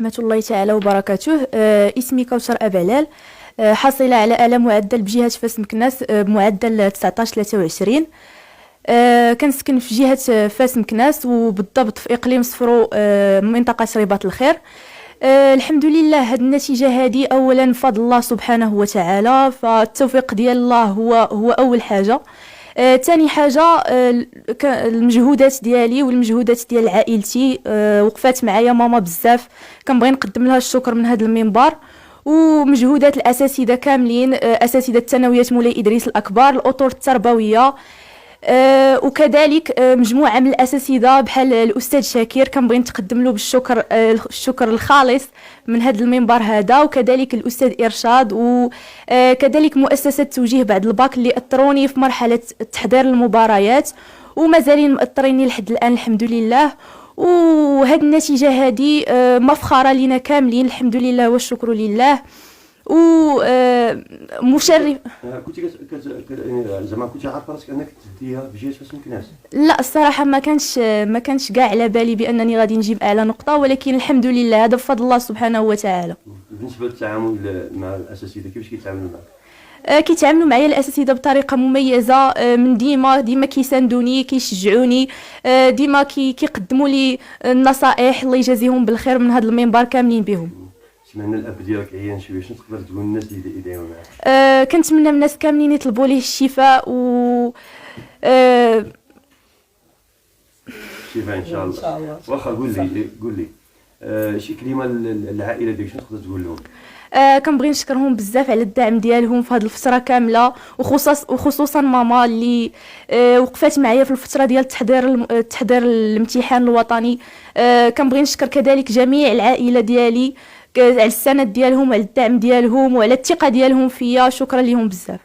ورحمة الله تعالى وبركاته. اسمي كوثر أبعلال، حاصلة على آلة معدل بجهة فاس مكناس بمعدل 19-23. كنسكن في جهة فاس مكناس وبالضبط في إقليم صفرو، منطقة رباط الخير. الحمد لله هاد النتيجة هادي أولا بفضل الله سبحانه وتعالى، فالتوفيق ديال الله هو أول حاجة. تاني حاجة المجهودات ديالي والمجهودات ديال عائلتي، وقفات معايا ماما بزاف، كنبغي نقدم لها الشكر من هذا المنبر. ومجهودات الأساتذة كاملين، أساتذة الثانويات مولاي إدريس الأكبر، الأطر التربوية، وكذلك مجموعة من الأساتذة بحال الأستاذ شاكر، كنبغي نتقدم له بالشكر، الشكر الخالص من هذا المنبر هذا، وكذلك الأستاذ إرشاد، وكذلك مؤسسة توجيه بعد الباك اللي أثروني في مرحلة تحضير المباريات ومازالين مأثريني لحد الآن الحمد لله. وهذه النتيجة هذه مفخرة لنا كاملين الحمد لله والشكر لله. ومشرف. كنتي زعما كنتي عارفه راسك انك تديها بجهه فاس مكناس؟ لا الصراحه ما كانش كاع على بالي بانني غادي نجيب اعلى نقطه، ولكن الحمد لله هذا بفضل الله سبحانه وتعالى. بالنسبه للتعامل مع الاساتذه كيفاش كيتعاملوا معك؟ كيتعاملوا معايا الاساتذه بطريقه مميزه، من ديما كيساندوني كيشجعوني، ديما كيقدموا لي النصائح، الله يجازيهم بالخير من هذا المنبر كاملين بهم. سمعنا الاب ديالك عيان شويه، شنو تقدر تقول للناس اللي يدعموا معاك؟ كنتمنى من الناس كاملين يطلبوا ليه الشفاء شفاء ان شاء الله. واخا قول لي شي كلمه للعائله ديالك، شنو تقدر تقول لهم؟ كنبغي نشكرهم بزاف على الدعم ديالهم في هذه الفتره كامله، وخصوصا ماما اللي وقفات معايا في الفتره ديال تحضير الامتحان الوطني. كنبغي نشكر كذلك جميع العائله ديالي على السند ديالهم وعلى الدعم ديالهم وعلى الثقه ديالهم فيا، شكرا لهم بزاف.